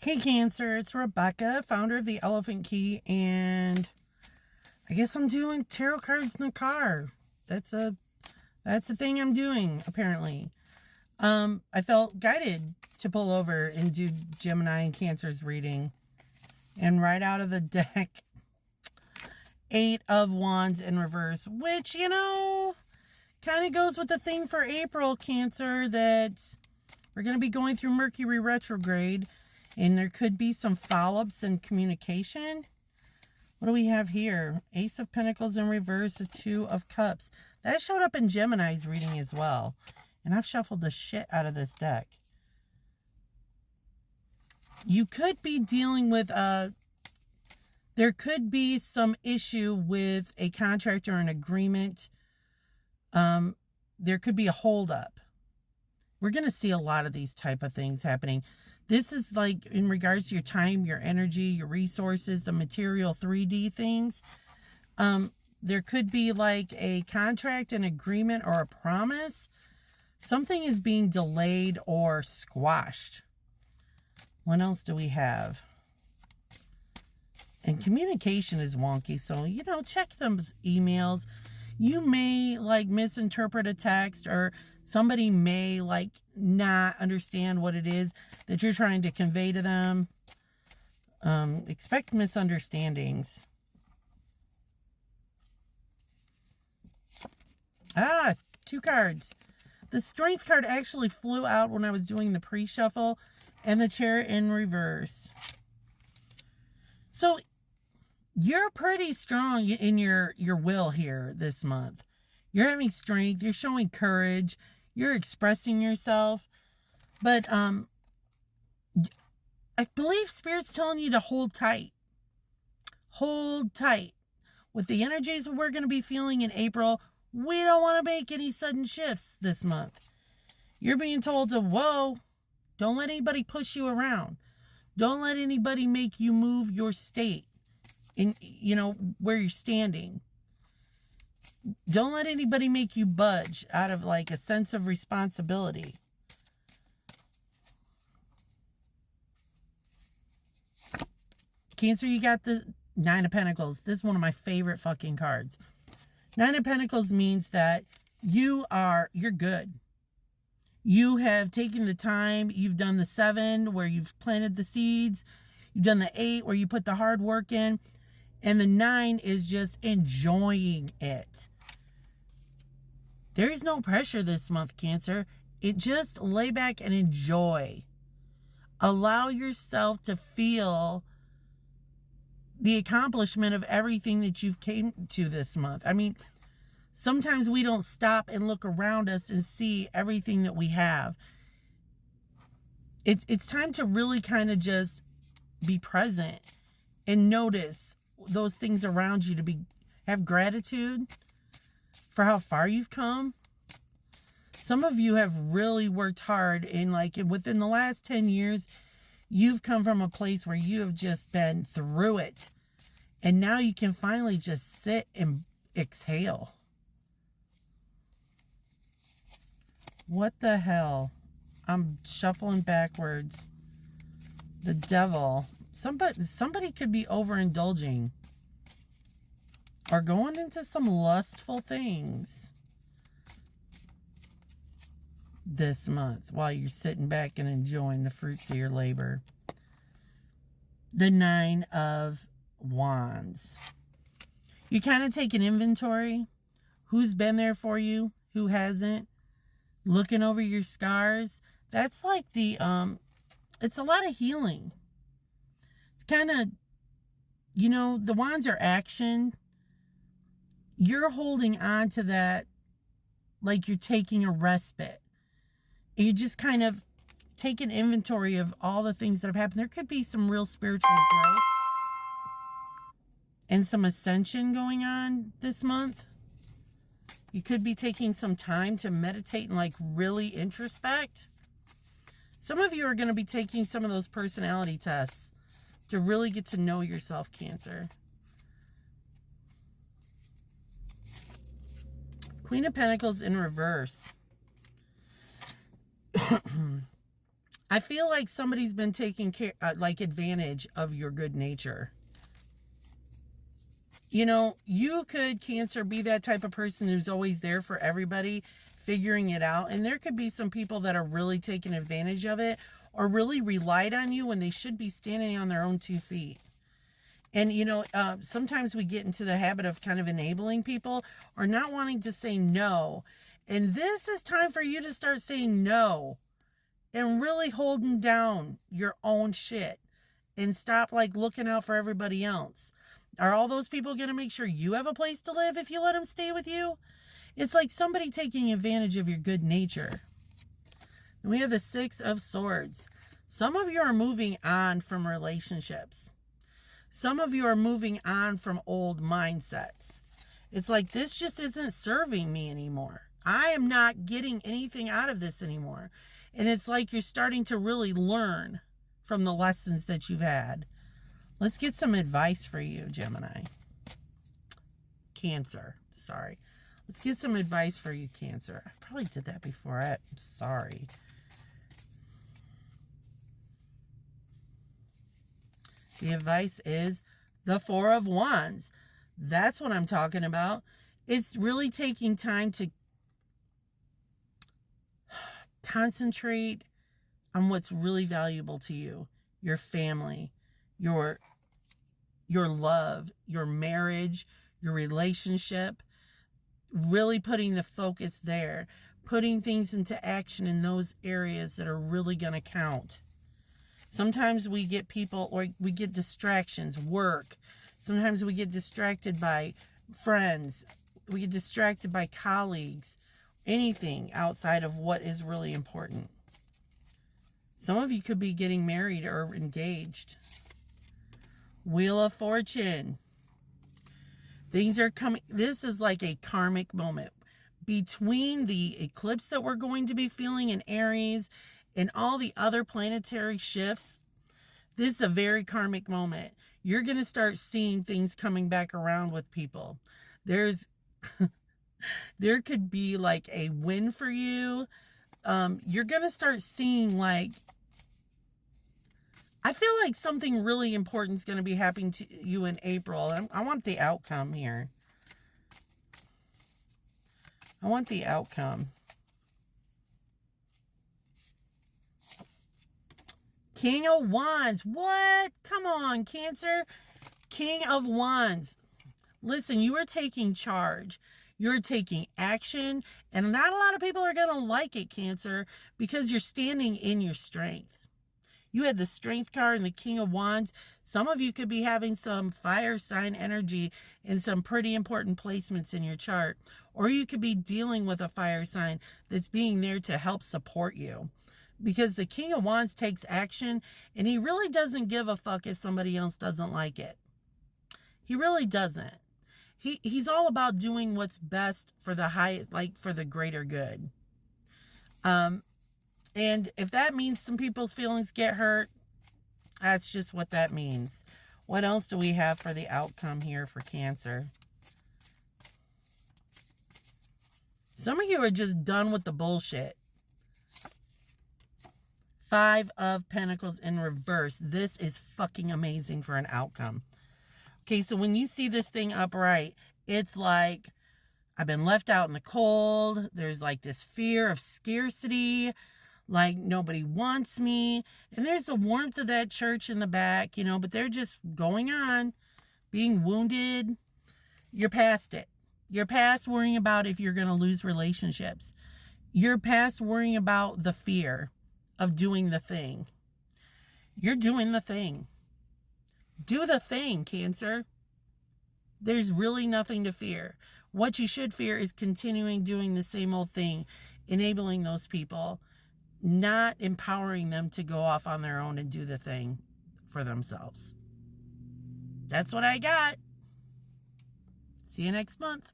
Hey Cancer, it's Rebecca, founder of the Elephant Key, and I guess I'm doing tarot cards in the car. That's a thing I'm doing, apparently. I felt guided to pull over and do Gemini and Cancer's reading. And right out of the deck, 8 of Wands in reverse, which, kind of goes with the theme for April, Cancer, that we're going to be going through Mercury retrograde. And there could be some follow-ups in communication. What do we have here? Ace of Pentacles in reverse, the Two of Cups. That showed up in Gemini's reading as well. And I've shuffled the shit out of this deck. You could be dealing with there could be some issue with a contract or an agreement. There could be a holdup. We're going to see a lot of these type of things happening. This is like in regards to your time, your energy, your resources, the material 3D things. There could be like a contract, an agreement, or a promise. Something is being delayed or squashed. What else do we have? And communication is wonky. So, check those emails. You may misinterpret a text, or somebody may not understand what it is that you're trying to convey to them. Expect misunderstandings. Two cards. The Strength card actually flew out when I was doing the pre-shuffle, and the Chariot in reverse. So you're pretty strong in your will here this month. You're having strength. You're showing courage. You're expressing yourself. But I believe Spirit's telling you to hold tight. Hold tight. With the energies we're going to be feeling in April, we don't want to make any sudden shifts this month. You're being told to, whoa, don't let anybody push you around. Don't let anybody make you move your state in, where you're standing. Don't let anybody make you budge out of a sense of responsibility. Cancer, you got the Nine of Pentacles. This is one of my favorite fucking cards. Nine of Pentacles means that you're good. You have taken the time. You've done the 7 where you've planted the seeds. You've done the 8 where you put the hard work in. And the 9 is just enjoying it. There's no pressure this month, Cancer. It just lay back and enjoy. Allow yourself to feel the accomplishment of everything that you've came to this month. I mean, sometimes we don't stop and look around us and see everything that we have. It's time to really kind of just be present and notice those things around you, have gratitude for how far you've come. Some of you have really worked hard within the last 10 years, you've come from a place where you have just been through it. And now you can finally just sit and exhale. What the hell? I'm shuffling backwards. The Devil. Somebody could be overindulging or going into some lustful things this month while you're sitting back and enjoying the fruits of your labor. The Nine of Wands. You kind of take an inventory. Who's been there for you? Who hasn't? Looking over your scars. That's it's a lot of healing. It's kind of, the wands are action. You're holding on to that like you're taking a respite. And you just kind of take an inventory of all the things that have happened. There could be some real spiritual growth and some ascension going on this month. You could be taking some time to meditate and really introspect. Some of you are going to be taking some of those personality tests to really get to know yourself, Cancer. Queen of Pentacles in reverse. I feel like somebody's been taking care, like advantage of your good nature. You know, you could, Cancer, be that type of person who's always there for everybody, figuring it out. And there could be some people that are really taking advantage of it or really relied on you when they should be standing on their own 2 feet. And, you know, sometimes we get into the habit of kind of enabling people or not wanting to say no. And this is time for you to start saying no and really holding down your own shit and stop like looking out for everybody else. Are all those people going to make sure you have a place to live if you let them stay with you? It's like somebody taking advantage of your good nature. And we have the 6 of Swords. Some of you are moving on from relationships. Some of you are moving on from old mindsets. It's like, this just isn't serving me anymore. I am not getting anything out of this anymore. And it's like you're starting to really learn from the lessons that you've had. Let's get some advice for you, Gemini. Cancer, sorry. Let's get some advice for you, Cancer. I probably did that before. I'm sorry. The advice is the 4 of Wands. That's what I'm talking about. It's really taking time to concentrate on what's really valuable to you. Your family, your love, your marriage, your relationship. Really putting the focus there. Putting things into action in those areas that are really going to count. Sometimes we get people, or we get distractions, work. Sometimes we get distracted by friends. We get distracted by colleagues. Anything outside of what is really important. Some of you could be getting married or engaged. Wheel of Fortune. Things are coming. This is like a karmic moment. Between the eclipse that we're going to be feeling in Aries and all the other planetary shifts, this is a very karmic moment. You're going to start seeing things coming back around with people. There could be like a win for you. You're going to start seeing like, I feel like something really important is going to be happening to you in April. I want the outcome here. I want the outcome. King of Wands. What? Come on, Cancer. King of Wands. Listen, you are taking charge. You're taking action. And not a lot of people are going to like it, Cancer, because you're standing in your strength. You had the Strength card and the King of Wands. Some of you could be having some fire sign energy in some pretty important placements in your chart. Or you could be dealing with a fire sign that's being there to help support you. Because the King of Wands takes action, and he really doesn't give a fuck if somebody else doesn't like it. He really doesn't. He's all about doing what's best for the highest, like for the greater good. And if that means some people's feelings get hurt, that's just what that means. What else do we have for the outcome here for Cancer? Some of you are just done with the bullshit. 5 of Pentacles in reverse. This is fucking amazing for an outcome. Okay, so when you see this thing upright, it's like, I've been left out in the cold. There's like this fear of scarcity. Like nobody wants me. And there's the warmth of that church in the back, you know, but they're just going on, being wounded. You're past it. You're past worrying about if you're going to lose relationships. You're past worrying about the fear of doing the thing. You're doing the thing. Do the thing, Cancer. There's really nothing to fear. What you should fear is continuing doing the same old thing, enabling those people, not empowering them to go off on their own and do the thing for themselves. That's what I got. See you next month.